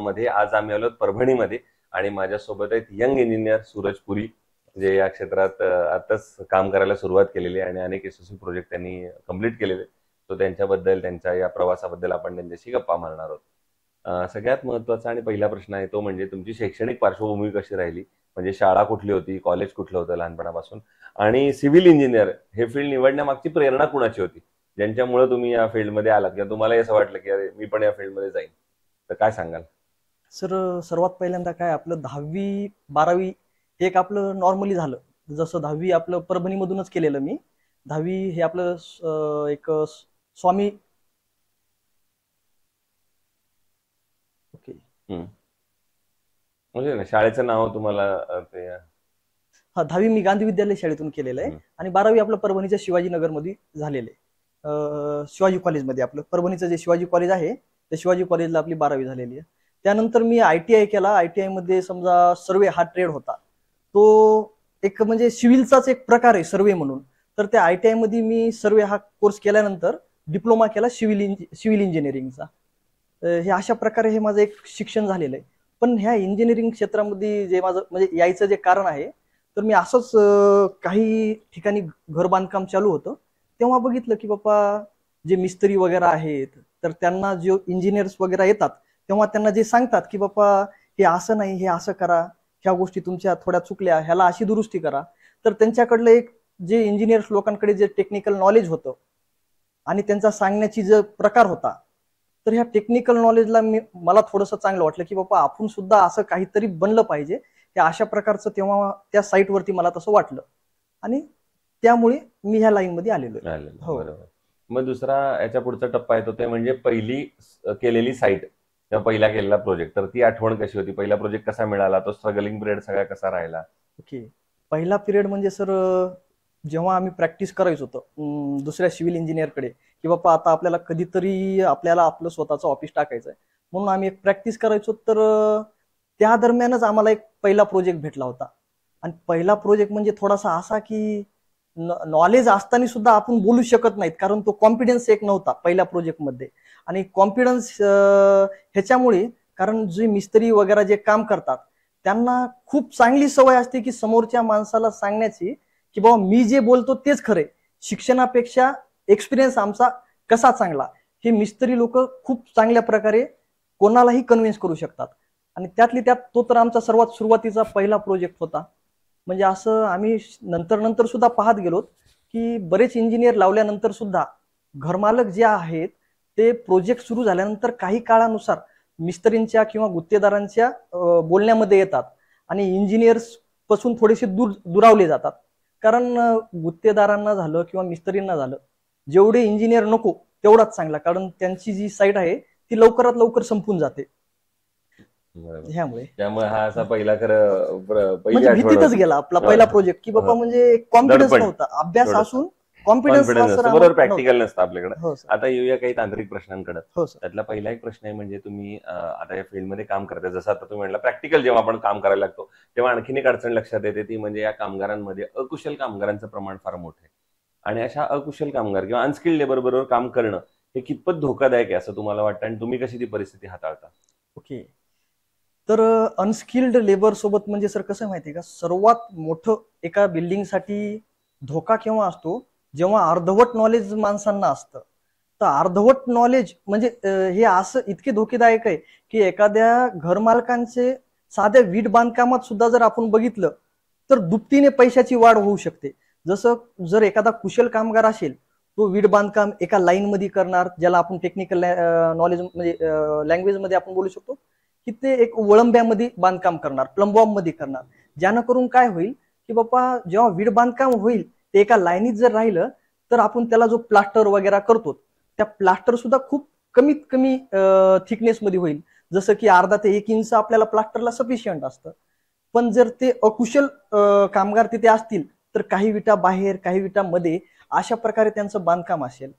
कार्यक्रमामध्ये. आज आम्ही आलो परभणीमध्ये आणि माझ्यासोबत आहेत यंग इंजिनियर सूरज पुरी, जे या क्षेत्रात आताच काम करायला सुरुवात केलेली आहे आणि अनेक यशस्वी प्रोजेक्ट त्यांनी कम्प्लीट केलेले. तो त्यांच्याबद्दल, त्यांच्या या प्रवासाबद्दल आपण त्यांच्याशी गप्पा मारणार आहोत. सगळ्यात महत्त्वाचा आणि पहिला प्रश्न आहे तो म्हणजे तुमची शैक्षणिक पार्श्वभूमी कशी राहिली, म्हणजे शाळा कुठली होती, कॉलेज कुठलं होतं लहानपणापासून, आणि सिव्हिल इंजिनियर हे फील्ड निवडण्यामागची प्रेरणा कुणाची होती, ज्यांच्यामुळे तुम्ही या फील्डमध्ये आलात किंवा तुम्हाला असं वाटलं की अरे मी पण या फील्डमध्ये जाईन, तर काय सांगाल? सर, सर्वात पहिल्यांदा काय आपलं 10वी 12वी हे एक आपलं नॉर्मली झालं. जसं 10वी आपलं परभणीमधूनच केलेलं मी. 10वी हे आपलं एक स्वामी ओके म्हणजे ना शाळेचं नाव तुम्हाला ते हा 10वी मी गांधी विद्यालय शाळेतून केलेलं आहे आणि 12वी आपलं परभणीच्या शिवाजीनगरमध्ये झालेलं आहे. शिवाजी कॉलेजमध्ये आपलं परभणीचं जे शिवाजी कॉलेज आहे त्या शिवाजी कॉलेजला आपली 12वी झालेली आहे. त्यानंतर मी ITI केला. ITI मध्ये समजा सर्वे हा ट्रेड होता. तो एक म्हणजे सिव्हिलचाच एक प्रकार आहे सर्वे म्हणून. तर त्या ITI मध्ये मी सर्वे हा कोर्स केल्यानंतर डिप्लोमा केला सिव्हिल इंजिनिअरिंगचा. हे अशा प्रकारे हे माझं एक शिक्षण झालेलं आहे. पण ह्या इंजिनिअरिंग क्षेत्रामध्ये जे माझं म्हणजे यायचं जे कारण आहे, तर मी असंच काही ठिकाणी घर बांधकाम चालू होतं तेव्हा बघितलं की बाबा जे मिस्त्री वगैरे आहेत तर त्यांना जे इंजिनियर्स वगैरे येतात तेव्हा त्यांना जे सांगतात की बाबा हे असं नाही, हे असं करा, ह्या गोष्टी तुमच्या थोड्या चुकल्या, ह्याला अशी दुरुस्ती करा. तर त्यांच्याकडलं एक जे इंजिनियर्स लोकांकडे जे टेक्निकल नॉलेज होतं आणि त्यांचा सांगण्याची जो प्रकार होता, तर ह्या टेक्निकल नॉलेजला मला थोडंसं चांगलं वाटलं की बाबा आपण सुद्धा असं काहीतरी बनलं पाहिजे. हे अशा प्रकारचं तेव्हा त्या साईटवरती मला तसं वाटलं आणि त्यामुळे मी ह्या लाईनमध्ये आलेलो. हो, बरोबर. मग दुसरा याच्या पुढचा टप्पा येतो ते म्हणजे पहिली केलेली साईट किंवा पहिला केलेला प्रोजेक्ट, तर ती आठवण कशी होती? पहिला प्रोजेक्ट कसा मिळाला? तो स्ट्रगलिंग पिरियड सगळा कसा राहिला? ओके, पहिला पिरियड म्हणजे सर जेव्हा आम्ही प्रॅक्टिस करायचो होतो दुसऱ्या सिव्हिल इंजिनियरकडे की बाबा आता आपल्याला कधीतरी आपल्याला आपलं स्वतःचं ऑफिस टाकायचं आहे म्हणून आम्ही एक प्रॅक्टिस करायचो. तर त्या दरम्यानच आम्हाला एक पहिला प्रोजेक्ट भेटला होता आणि पहिला प्रोजेक्ट म्हणजे थोडासा असा की नॉलेज असताना सुद्धा आपण बोलू शकत नाहीत कारण तो कॉन्फिडन्स एक नव्हता पहिल्या प्रोजेक्टमध्ये. आणि कॉन्फिडन्स ह्याच्यामुळे कारण जे मिस्त्री वगैरे जे काम करतात त्यांना खूप चांगली सवय असते की समोरच्या माणसाला सांगण्याची की बाबा मी जे बोलतो तेच खरे, शिक्षणापेक्षा एक्सपिरियन्स आमचा कसा चांगला, हे मिस्त्री लोक खूप चांगल्या प्रकारे कोणालाही कन्व्हिन्स करू शकतात. आणि त्यातली त्यात तो तर आमचा सर्वात सुरुवातीचा पहिला प्रोजेक्ट होता. म्हणजे असं आम्ही नंतर सुद्धा पाहत गेलो की बरेच इंजिनियर लावल्यानंतर सुद्धा घरमालक जे आहेत ते प्रोजेक्ट सुरू झाल्यानंतर काही काळानुसार मिस्त्रींच्या किंवा गुत्तेदारांच्या बोलण्यामध्ये येतात आणि इंजिनियर्स पासून थोडेसे दुरावले जातात. कारण गुत्तेदारांना झालं किंवा मिस्त्रींना झालं, जेवढे इंजिनियर नको तेवढाच चांगला, कारण त्यांची जी साईट आहे ती लवकरात लवकर संपून जाते. त्यामुळे हा असा पहिला खरं म्हणजे भीतीतच गेला आपला पहिला प्रोजेक्ट की बाबा म्हणजे कॉन्फिडन्स नव्हता, अभ्यास असून कॉन्फिडन्स बरोबर, प्रॅक्टिकल नसतं आपल्याकडे. आता येऊया काही तांत्रिक प्रश्नांकडे. त्यातला पहिला एक प्रश्न आहे म्हणजे तुम्ही आता या फील्डमध्ये काम करताय, जसं आता तुम्ही म्हटलं प्रॅक्टिकल जेव्हा आपण काम करायला लागतो तेव्हा आणखीन एक अडचण लक्षात येते, ती म्हणजे या कामगारांमध्ये अकुशल कामगारांचं प्रमाण फार मोठं आहे. आणि अशा अकुशल कामगार किंवा अनस्किल्ड लेबर बरोबर काम करणं हे कितपत धोकादायक आहे असं तुम्हाला वाटतं आणि तुम्ही कशी ती परिस्थिती हाताळता? ओके, तर अनस्किल्ड लेबर सोबत म्हणजे सर कसं माहितीये का, सर्वात मोठं एका बिल्डिंगसाठी धोका केव्हा असतो, जेव्हा अर्धवट नॉलेज माणसांना असतं. तर अर्धवट नॉलेज म्हणजे हे असं इतके धोकेदायक आहे की एखाद्या घरमालकांचे साध्या वीट बांधकामात सुद्धा जर आपण बघितलं तर दुपटीने पैशाची वाढ होऊ शकते. जसं जर एखादा कुशल कामगार असेल तो वीट बांधकाम एका लाईन मध्ये करणार, ज्याला आपण टेक्निकल नॉलेज म्हणजे लँग्वेज मध्ये आपण बोलू शकतो की ते एक वळंब्यामध्ये बांधकाम करणार, प्लंबॉम मध्ये करणार, ज्यानं करून काय होईल की बाबा जेव्हा वीट बांधकाम होईल ते एका लाईनीत जर राहिलं तर आपण त्याला जो प्लास्टर वगैरे करतो त्या प्लास्टर सुद्धा खूप कमीत कमी थिकनेस मध्ये होईल, जसं की अर्धा ते 1 इंच आपल्याला प्लास्टरला सफिशियंट असतं. पण जर ते अकुशल कामगार तिथे असतील तर काही विटा बाहेर काही विटा मध्ये अशा प्रकारे त्यांचं बांधकाम असेल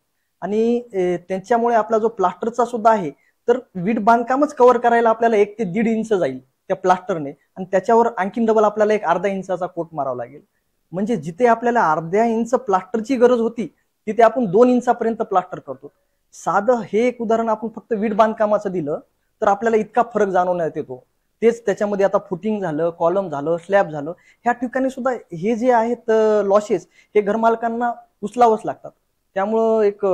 आणि त्यांच्यामुळे आपला जो प्लास्टरचा सुद्धा आहे तर वीट बांधकामच कव्हर करायला आपल्याला 1 ते 1.5 इंच जाईल त्या प्लास्टरने आणि त्याच्यावर आणखीन डबल आपल्याला एक अर्धा इंचाचा कोट मारावा लागेल. म्हणजे जिथे आपल्याला अर्ध्या इंच प्लास्टरची गरज होती तिथे आपण 2 इंचापर्यंत प्लास्टर करतो. साधं हे एक उदाहरण आपण फक्त वीट बांधकामाचं दिलं तर आपल्याला इतका फरक जाणवण्यात येतो. तेच त्याच्यामध्ये आता फुटिंग झालं, कॉलम झालं, स्लॅब झालं, ह्या ठिकाणी सुद्धा हे जे आहेत लॉसेस हे घरमालकांना उचलावंच लागतात. त्यामुळं एक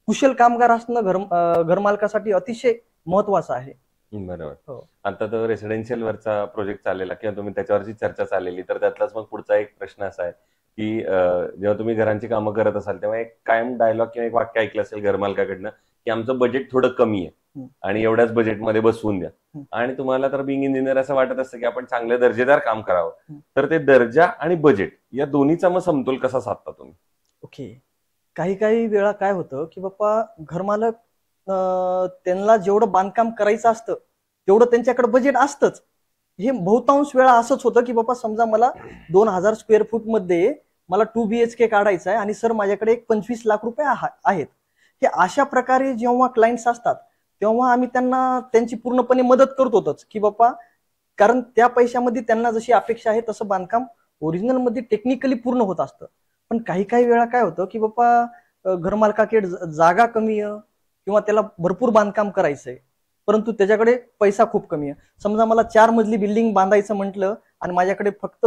कुशल कामगार असणं घरमालकासाठी अतिशय महत्वाचं आहे. बरोबर. हो. आता तर रेसिडेन्शियल वरचा प्रोजेक्ट चाललेला किंवा तुम्ही त्याच्यावरची चर्चा चाललेली, तर त्यातलाच मग पुढचा एक प्रश्न असा आहे की जेव्हा तुम्ही घरांची कामं करत असाल तेव्हा एक कायम डायलॉग किंवा एक वाक्य ऐकलं असेल घरमालकाकडनं की आमचं बजेट थोडं कमी आहे आणि एवढ्याच बजेटमध्ये बसवून द्या. आणि तुम्हाला तर बिंग इंजिनियर असं वाटत असतं की आपण चांगले दर्जेदार काम करावं. तर ते दर्जा आणि बजेट या दोन्हीचा मग समतोल कसा साधता तुम्ही? ओके. काही काही वेळा काय होतं की बाप्पा घरमालक त्यांना जेवढं बांधकाम करायचं असतं तेवढं त्यांच्याकडे बजेट असतंच. हे बहुतांश वेळा असंच होतं की बाप्पा समजा मला 2000 स्क्वेअर फूट मध्ये मला 2 BHK काढायचा आहे आणि सर माझ्याकडे एक 25 लाख रुपये आहेत. हे अशा प्रकारे जेव्हा क्लायंट्स असतात तेव्हा आम्ही त्यांना त्यांची पूर्णपणे मदत करतोच की बाप्पा, कारण त्या पैशामध्ये त्यांना जशी अपेक्षा आहे तसं बांधकाम ओरिजिनल मध्ये टेक्निकली पूर्ण होत असतं. पण काही काही वेळा काय होतं की बाप्पा घरमालकाकडे जागा कमी आहे किंवा त्याला भरपूर बांधकाम करायचंय परंतु त्याच्याकडे पैसा खूप कमी आहे. समजा मला 4 मजली बिल्डिंग बांधायचं म्हटलं आणि माझ्याकडे फक्त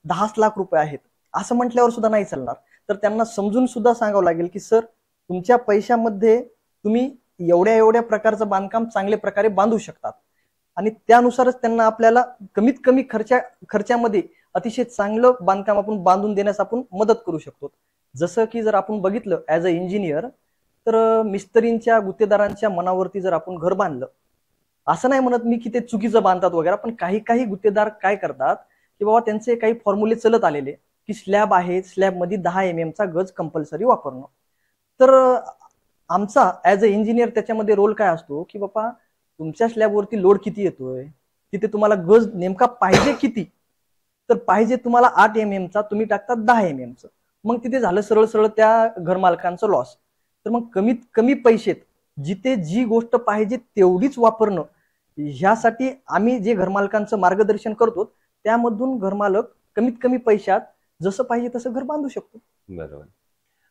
10 लाख रुपये आहेत असं म्हटल्यावर सुद्धा नाही चालणार. तर त्यांना समजून सुद्धा सांगावं लागेल की सर तुमच्या पैशामध्ये तुम्ही एवढ्या एवढ्या प्रकारचं बांधकाम चांगल्या प्रकारे बांधू शकतात आणि त्यानुसारच त्यांना आपल्याला कमीत कमी खर्चामध्ये अतिशय चांगलं बांधकाम आपण बांधून देण्यास आपण मदत करू शकतो. जसं की जर आपण बघितलं ऍज अ इंजिनियर तर मिस्त्रींच्या गुत्तेदारांच्या मनावरती जर आपण घर बांधलं, असं नाही म्हणत मी की ते चुकीचं बांधतात वगैरे, पण काही काही गुत्तेदार काय करतात की बाबा त्यांचे काही फॉर्म्युले चलत आलेले की स्लॅब आहे, स्लॅब मध्ये 10 mm चा गज कंपल्सरी वापरणं. तर आमचा ऍज अ इंजिनियर त्याच्यामध्ये रोल काय असतो की बाबा तुमच्या स्लॅबवरती लोड किती येतोय, तिथे तुम्हाला गज नेमका पाहिजे किती, तर पाहिजे तुम्हाला 8 mm चा, तुम्ही टाकतात 10 mm चं. मग तिथे झालं सरळ सरळ त्या घरमालकांचं लॉस. तर मग कमीत कमी पैशात जिथे जी गोष्ट पाहिजे तेवढीच वापरणं, ह्यासाठी आम्ही जे घरमालकांचं मार्गदर्शन करतो त्यामधून घरमालक कमीत कमी पैशात जसं पाहिजे तसं घर बांधू शकतो. बरोबर.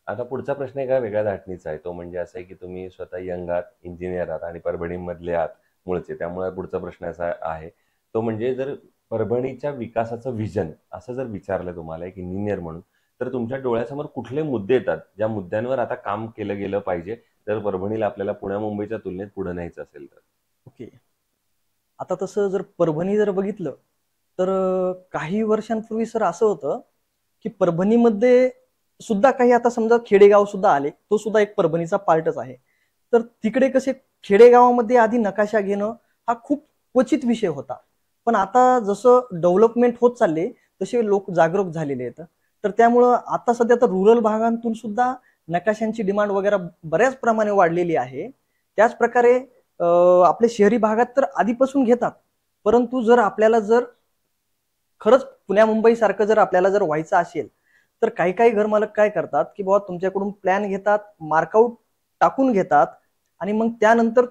आता पुढचा प्रश्न एका वेगळ्या धाटणीचा आहे. तो म्हणजे असा आहे की तुम्ही स्वतः यंग आहात, इंजिनियर आहात आणि परभणीमधले आहात मूळचे. त्यामुळे पुढचा प्रश्न असा आहे, तो म्हणजे जर परभणीच्या विकासाचं व्हिजन असं जर विचारलं तुम्हाला एक इंजिनियर म्हणून, तर तुमच्या डोळ्यासमोर कुठले मुद्दे येतात ज्या मुद्द्यांवर आता काम केलं गेलं पाहिजे जर परभणीला आपल्याला पुण्या मुंबईच्या तुलनेत पुढे न्यायचं असेल तर? ओके. आता तसं जर परभणी जर बघितलं तर काही वर्षांपूर्वी सर असं होतं की परभणीमध्ये सुद्धा काही आता समजा खेडेगाव सुद्धा आले, तो सुद्धा एक परभणीचा पार्टच आहे. तर तिकडे कसे खेडेगावामध्ये आधी नकाशा घेणं हा खूप क्वचित विषय होता. पण आता जसं डेव्हलपमेंट होत चालले तसे लोक जागरूक झालेले आहेत. तर त्यामुळं आता सध्या तर रुरल भागांतून सुद्धा नकाशांची डिमांड वगैरे बऱ्याच प्रमाणे वाढलेली आहे. त्याच प्रकारे आपले शहरी भागात तर आधीपासून घेतात, परंतु जर आपल्याला जर खरंच पुण्या मुंबई सारखं जर आपल्याला जर व्हायचं असेल तर काही काही घरमालक काय करतात की बाबा तुमच्याकडून प्लॅन घेतात, मार्कआउट टाकून घेतात आणि मग त्यानंतर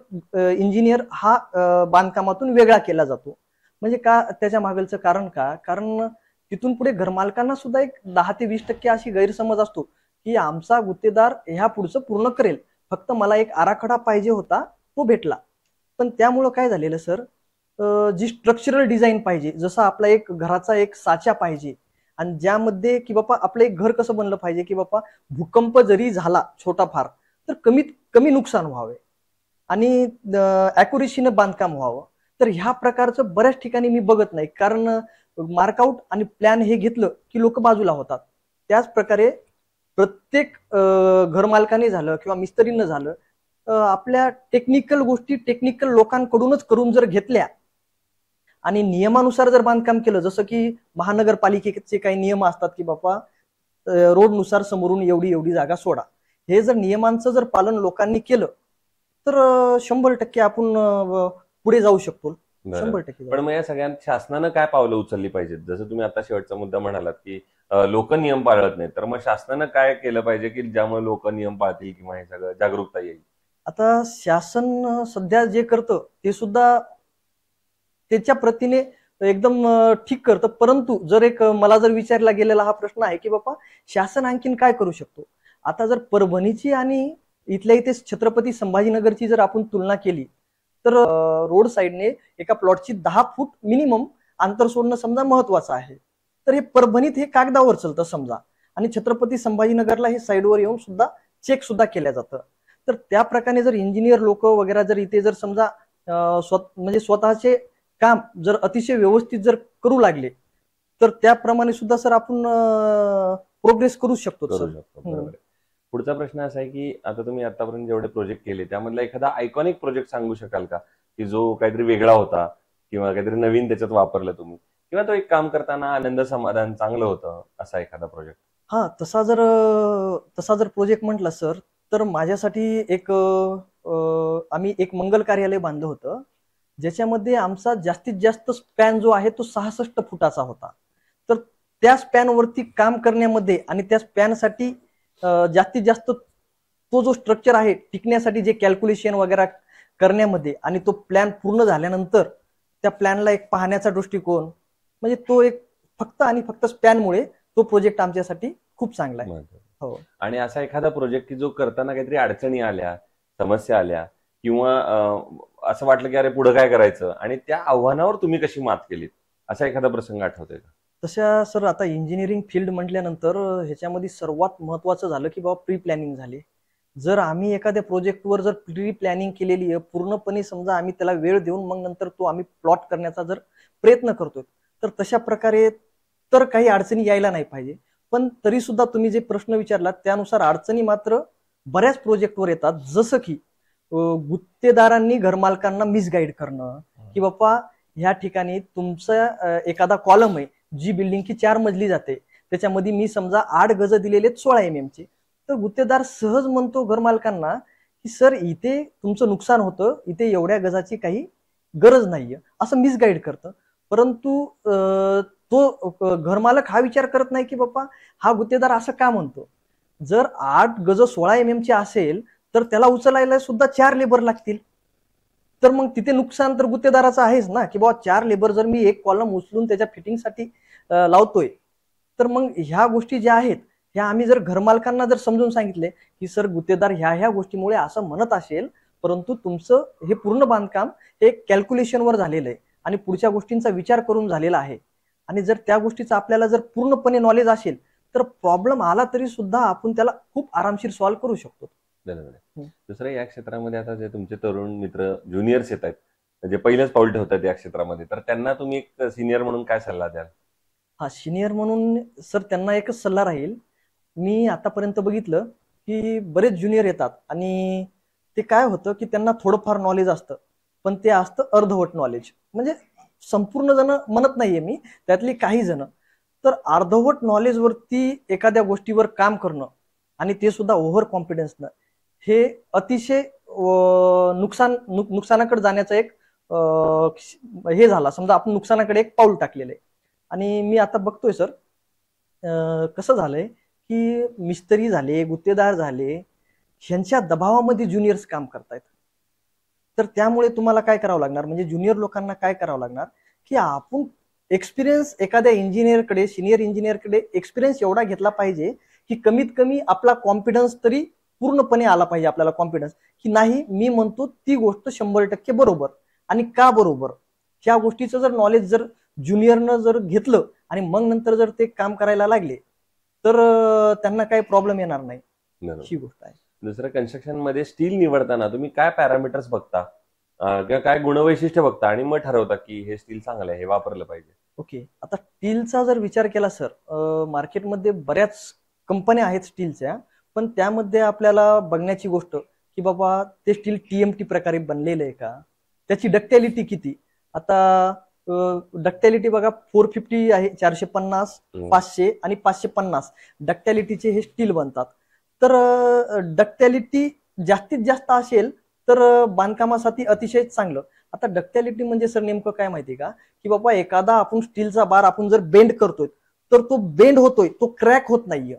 इंजिनियर हा बांधकामातून वेगळा केला जातो. म्हणजे का त्याच्या मागचं कारण का, कारण तिथून पुढे घरमालकांना सुद्धा एक 10 ते 20% अशी गैरसमज असतो की आमचा गुत्तेदार ह्या पुढचं पूर्ण करेल, फक्त मला एक आराखडा पाहिजे होता तो भेटला. पण त्यामुळं काय झालेलं सर, जी स्ट्रक्चरल डिझाईन पाहिजे, जसं आपला एक घराचा एक साचा पाहिजे आणि ज्यामध्ये की बापा आपलं एक घर कसं बनलं पाहिजे की बापा भूकंप जरी झाला छोटा फार तर कमीत कमी नुकसान व्हावे आणि अॅक्युरेसीनं बांधकाम व्हावं. तर ह्या प्रकारचं बऱ्याच ठिकाणी मी बघत नाही, कारण मार्कआउट आणि प्लॅन हे घेतलं की लोक बाजूला होतात. त्याच प्रकारे प्रत्येक घरमालकाने झालं किंवा मिस्त्रीनं झालं, आपल्या टेक्निकल गोष्टी टेक्निकल लोकांकडूनच करून जर घेतल्या आणि नियमानुसार जर बांधकाम केलं, जसं की महानगरपालिकेचे काही नियम असतात की बाबा रोडनुसार समोरून एवढी एवढी जागा सोडा, हे जर नियमांचं जर पालन लोकांनी केलं तर 100% आपण पुढे जाऊ शकतो. 100%. पण मग या सगळ्यांत शासनानं काय पावलं उचलली पाहिजेत? जसं तुम्ही आता शेवटचा मुद्दा म्हणालात की लोक नियम पाळत नाहीत, तर मग शासनानं काय केलं पाहिजे की ज्यामुळे लोक नियम पाळतील किंवा हे सगळं जागरूकता येईल? आता शासन सध्या जे करतं ते सुद्धा त्याच्या प्रतीने एकदम ठीक करतं, परंतु जर एक मला जर विचारला गेलेला हा प्रश्न आहे की बाबा शासन आणखीन काय करू शकतो. आता जर परभणीची आणि इथल्या इथे छत्रपती संभाजीनगरची जर आपण तुलना केली तर रोड साईडने एका प्लॉटची 10 फूट मिनिमम अंतर सोडणं समजा महत्वाचं आहे. तर हे परभणीत हे कागदावर चालतं समजा, आणि छत्रपती संभाजीनगरला हे साईडवर येऊन सुद्धा चेक सुद्धा केल्या जातं. तर त्या प्रकारे जर इंजिनियर लोक वगैरे जर इथे जर समजा म्हणजे स्वतःचे काम जर अतिशय व्यवस्थित जर करू लागले, तर त्याप्रमाणे सुद्धा सर आपण प्रोग्रेस करू शकतो करू सर. शकतो. बरोबर आहे. पुढचा प्रश्न असा आहे की आता तुम्ही आतापर्यंत जेवढे प्रोजेक्ट केले त्यामधला एखादा आयकॉनिक प्रोजेक्ट सांगू शकाल का, की जो काहीतरी वेगळा होता किंवा काहीतरी नवीन त्याच्यात वापरलं तुम्ही, किंवा तो एक काम करताना आनंद समाधान चांगलं होतं, असा एखादा प्रोजेक्ट? हा, तसा जर प्रोजेक्ट म्हटला सर, तर माझ्यासाठी एक आम्ही एक मंगल कार्यालय बांधलं होतं, ज्याच्यामध्ये आमचा जास्तीत जास्त स्पॅन जो आहे तो 66 फुटाचा होता. तर त्या स्पॅनवरती काम करण्यामध्ये आणि त्या स्पॅनसाठी जास्तीत जास्त तो जो स्ट्रक्चर आहे टिकण्यासाठी जे कॅल्क्युलेशन वगैरे करण्यामध्ये, आणि तो प्लॅन पूर्ण झाल्यानंतर त्या प्लॅनला एक पाहण्याचा दृष्टिकोन, म्हणजे तो एक फक्त आणि फक्त स्पॅनमुळे तो प्रोजेक्ट आमच्यासाठी खूप चांगला आहे. हो. आणि असा एखादा प्रोजेक्ट की जो करताना काहीतरी अडचणी आल्या, समस्या आल्या, किंवा असं वाटलं की अरे पुढे काय करायचं, आणि त्या आव्हानावर तुम्ही कशी मात केलीत, असा एखादा प्रसंग आठवतोय का? तशा सर आता इंजिनिअरिंग फील्ड म्हटल्यानंतर ह्याच्यामध्ये सर्वात महत्वाचं झालं की बाबा प्री प्लॅनिंग झाली. जर आम्ही एखाद्या प्रोजेक्टवर जर प्री प्लॅनिंग केलेली आहे पूर्णपणे, समजा आम्ही त्याला वेळ देऊन मग नंतर तो आम्ही प्लॉट करण्याचा जर प्रयत्न करतोय, तर तशा प्रकारे तर काही अडचणी यायला नाही पाहिजे. पण तरी सुद्धा तुम्ही जे प्रश्न विचारला त्यानुसार अडचणी मात्र बऱ्याच प्रोजेक्टवर येतात. जसं की गुत्तेदारांनी घरमालकांना मिसगाईड करणं, की बाबा ह्या ठिकाणी तुमचा एखादा कॉलम आहे, जी बिल्डिंग की 4 मजली जाते, त्याच्यामध्ये मी समजा 8 गज दिलेले 16 mm चे, तर गुत्तेदार सहज म्हणतो घरमालकांना की सर इथे तुमचं नुकसान होतं, इथे एवढ्या गजाची काही गरज नाहीये, असं मिसगाईड करतं. परंतु तो घरमालक हा विचार करत नाही की बाबा हा गुत्तेदार असं का म्हणतो. जर 8 गज 16 mm चे असेल तर त्याला उचलायला सुद्धा 4 लेबर लागतील. तर मग तिथे नुकसान तर गुत्तेदाराचं आहेच ना, की बाबा 4 लेबर जर मी एक कॉलम उचलून त्याच्या फिटिंगसाठी लावतोय, तर मग ह्या गोष्टी ज्या आहेत ह्या आम्ही जर घरमालकांना जर समजून सांगितले की सर गुत्तेदार ह्या गोष्टीमुळे असं म्हणत असेल, परंतु तुमचं हे पूर्ण बांधकाम हे कॅल्क्युलेशनवर झालेलं आहे आणि पुढच्या गोष्टींचा विचार करून झालेला आहे, आणि जर त्या गोष्टीचं आपल्याला जर पूर्णपणे नॉलेज असेल तर प्रॉब्लेम आला तरी सुद्धा आपण त्याला खूप आरामशीर सॉल्व्ह करू शकतो. बरोबर आहे. दुसरं, या क्षेत्रामध्ये आता जे तुमचे तरुण मित्र ज्युनियर्स येत आहेत, म्हणजे पहिलेच पाऊल ठेवतात या क्षेत्रामध्ये, तर त्यांना तुम्ही एक सिनियर म्हणून काय सल्ला द्याल? हा, सिनियर म्हणून सर त्यांना एकच सल्ला राहील, मी आतापर्यंत बघितलं की बरेच ज्युनियर येतात आणि ते काय होतं की त्यांना थोडंफार नॉलेज असतं, पण ते असतं अर्धवट नॉलेज. म्हणजे संपूर्ण जण म्हणत नाहीये मी, त्यातली काही जण तर अर्धवट नॉलेजवरती एखाद्या गोष्टीवर काम करणं आणि ते सुद्धा ओव्हर कॉन्फिडन्सनं, हे अतिशय नुकसानाकडे जाण्याचं एक हे झाला, समजा आपण नुकसानाकडे एक पाऊल टाकलेलं आहे. आणि मी आता बघतोय सर कसं झालंय की मिस्त्री झाले, गुत्तेदार झाले, ह्यांच्या दबावामध्ये ज्युनियर्स काम करतायत. तर त्यामुळे तुम्हाला काय करावं लागणार, म्हणजे ज्युनियर लोकांना काय करावं लागणार की आपण एक्सपिरियन्स एखाद्या इंजिनियरकडे, सिनियर इंजिनियरकडे एक्सपिरियन्स एवढा घेतला पाहिजे की कमीत कमी आपला कॉन्फिडन्स तरी पूर्णपणे आला पाहिजे, आपल्याला कॉन्फिडन्स की नाही मी म्हणतो ती गोष्ट 100% बरोबर, आणि का बरोबर ह्या गोष्टीचं जर नॉलेज जर ज्युनियरनं जर घेतलं आणि मग नंतर जर ते काम करायला लागले तर त्यांना काही प्रॉब्लेम येणार नाही, ही गोष्ट आहे. दुसरं, कन्स्ट्रक्शन मध्ये स्टील निवडताना तुम्ही काय पॅरामीटर्स बघता किंवा काय गुणवैशिष्ट्य बघता आणि मग ठरवता की हे स्टील चांगलं आहे, हे वापरलं पाहिजे? ओके, आता स्टीलचा जर विचार केला सर, मार्केटमध्ये बऱ्याच कंपन्या आहेत स्टीलच्या, पण त्यामध्ये आपल्याला बघण्याची गोष्ट की बाबा ते स्टील TMT प्रकारे बनलेलं आहे का, त्याची डक्टॅलिटी किती. आता डक्टॅलिटी बघा 450 आहे, 450, 500 आणि 550 डक्टॅलिटीचे हे स्टील बनतात. तर डक्टॅलिटी जास्तीत जास्त असेल तर बांधकामासाठी अतिशय चांगलं. आता डक्टॅलिटी म्हणजे सर नेमकं काय माहिती का, की बाबा एखादा आपण स्टीलचा बार आपण जर बेंड करतोय तर तो बेंड होतोय, तो क्रॅक होत नाहीये.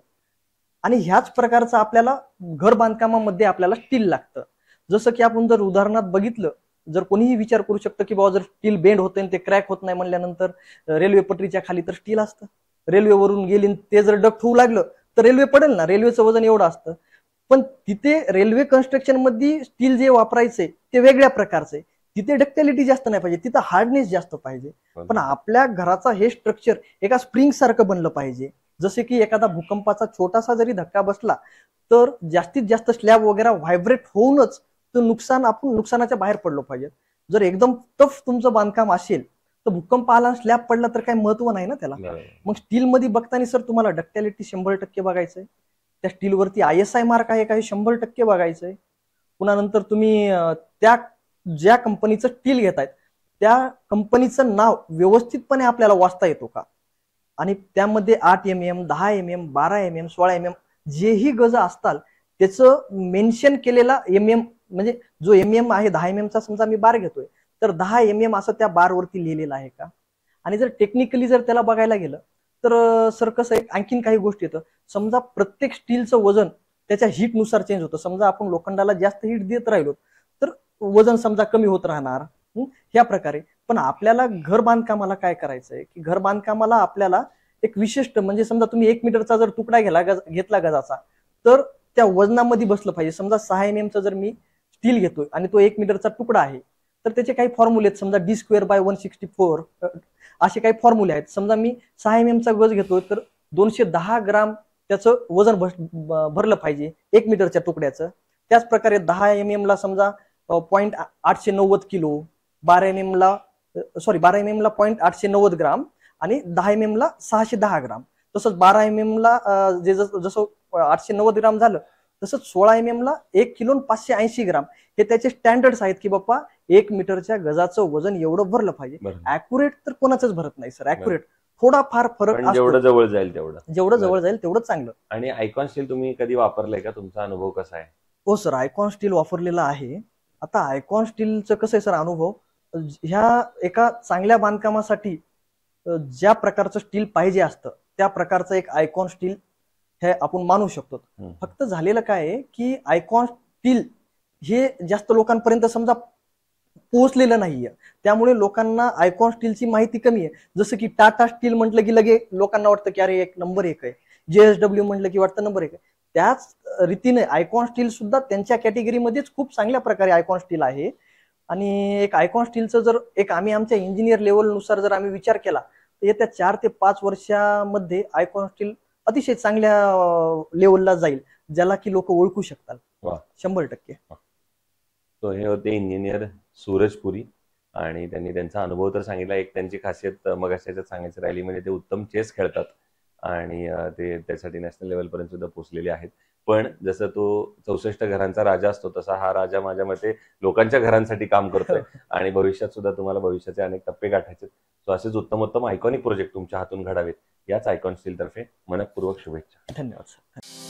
आणि ह्याच प्रकारचं आपल्याला घर बांधकामामध्ये आपल्याला स्टील लागतं. जसं की आपण जर उदाहरणात बघितलं, जर कोणीही विचार करू शकतं की बाबा जर स्टील बेंड होतंय ते क्रॅक होत नाही म्हणल्यानंतर रेल्वे पटरीच्या खाली तर स्टील असतं, रेल्वेवरून गेली ते जर डक्ट होऊ लागलं तर रेल्वे पडेल ना, रेल्वेचं वजन एवढं असतं. पण तिथे रेल्वे कन्स्ट्रक्शन मध्ये स्टील जे वापरायचंय ते वेगळ्या प्रकारचे, तिथे डक्टिलिटी जास्त नाही पाहिजे, तिथं हार्डनेस जास्त पाहिजे. पण आपल्या घराचा हे स्ट्रक्चर एका स्प्रिंग सारखं बनलं पाहिजे. जसे की एखादा भूकंपाचा छोटासा जरी धक्का बसला तर जास्तीत जास्त स्लॅब वगैरे व्हायब्रेट होऊनच तो आपण नुकसानाच्या बाहेर पडलो पाहिजे. जर एकदम टफ तुमचं बांधकाम असेल तर भूकंप आला स्लॅब पडला तर काही महत्व नाही ना त्याला. मग स्टील मध्ये बघताना सर तुम्हाला डक्टिलिटी 100% बघायचंय, त्या स्टीलवरती ISI मार्क आहे का हे 100% बघायचंय. पुन्हा नंतर तुम्ही त्या ज्या कंपनीचं स्टील घेतायत त्या कंपनीचं नाव व्यवस्थितपणे आपल्याला वाचता येतो का, आणि त्यामध्ये 8 mm, 10 mm, 12 mm, 16 mm जेही गज असतात त्याचं मेन्शन केलेला म्हणजे जो आहे 10 mm चा समजा मी बार घेतोय तर 10 mm असं त्या बारवरती लिहिलेलं आहे का. आणि जर टेक्निकली जर त्याला बघायला गेलं तर सर कसं आहे, आणखीन काही गोष्टी येतं. समजा प्रत्येक स्टीलचं वजन त्याच्या हीटनुसार चेंज होतं. समजा आपण लोखंडाला जास्त हीट देत राहिलो तर वजन समजा कमी होत राहणार ह्या प्रकारे. पण आपल्याला घर बांधकामाला काय करायचंय की घर बांधकामाला आपल्याला एक विशिष्ट म्हणजे समजा तुम्ही 1 मीटरचा जर तुकडा घेतला गजाचा तर त्या वजनामध्ये बसलं पाहिजे. समजा 6 mm चं जर मी स्टील घेतोय आणि तो 1 मीटरचा तुकडा आहे तर त्याचे काही फॉर्म्युले आहेत. समजा d²/164 असे काही फॉर्म्युले आहेत. समजा मी 6 mm चा गज घेतोय तर 210 ग्राम त्याचं वजन भरलं पाहिजे 1 मीटरच्या तुकड्याचं. त्याच प्रकारे 10 mm ला समजा 0.890 किलो, 12 mm ला 0.890 ग्राम आणि 10 mm ला 610 ग्राम. तसंच 12 mm ला जसं 890 ग्राम झालं तसंच 16 mm ला 1 किलो 580 ग्राम हे त्याचे स्टँडर्ड्स आहेत की बाप्पा 1 मीटरच्या गजाचं वजन एवढं भरलं पाहिजे. ऍक्युरेट तर कोणाचंच भरत नाही सर, ऍक्युरेट थोडाफार फरक असतो. जेवढं जवळ जाईल तेवढं चांगलं. आणि आयकॉन स्टील तुम्ही कधी वापरलंय का, तुमचा अनुभव कसा आहे? हो सर, आयकॉन स्टील वापरलेला आहे. आता आयकॉन स्टीलचं कसं आहे सर अनुभव, ह्या एका चांगल्या बांधकामासाठी ज्या प्रकारचं स्टील पाहिजे असतं त्या प्रकारचं एक आयकॉन स्टील हे आपण मानू शकतो. फक्त झालेलं काय आहे की आयकॉन स्टील हे जास्त लोकांपर्यंत समजा पोहोचलेलं नाहीये, त्यामुळे लोकांना आयकॉन स्टीलची माहिती कमी आहे. जसं की टाटा स्टील म्हटलं की लगे लोकांना वाटतं की अरे नंबर 1 आहे, JSW म्हटलं की वाटतं नंबर 1 आहे. त्याच रीतीने आयकॉन स्टील सुद्धा त्यांच्या कॅटेगरीमध्येच खूप चांगल्या प्रकारे आयकॉन स्टील आहे. आणि एक आयकॉन स्टीलचं जर आम्ही आमच्या इंजिनियर लेवलनुसार जर आम्ही विचार केला तर येत्या 4 ते 5 वर्षामध्ये आयकॉन स्टील अतिशय चांगल्या लेवलला जाईल, ज्याला की लोक ओळखू शकतात 100%. तो हे होते इंजिनियर सूरज पुरी आणि त्यांनी त्यांचा अनुभव तर सांगितला. एक त्यांची खासियत मगाशी सांगायची राहिली म्हणजे ते उत्तम चेस खेळतात आणि ते त्यासाठी नॅशनल लेवल पर्यंत सुद्धा पोहोचलेले आहेत. पण जसं तो 64 घरांचा राजा असतो तसा हा राजा माझ्या मते लोकांच्या घरांसाठी काम करतोय आणि भविष्यात सुद्धा तुम्हाला भविष्याचे अनेक टप्पे गाठायचे. सो असेच उत्तम आयकॉनिक प्रोजेक्ट तुमच्या हातून घडावेत याच आयकॉन स्टील तर्फे मनपूर्वक शुभेच्छा. धन्यवाद सर.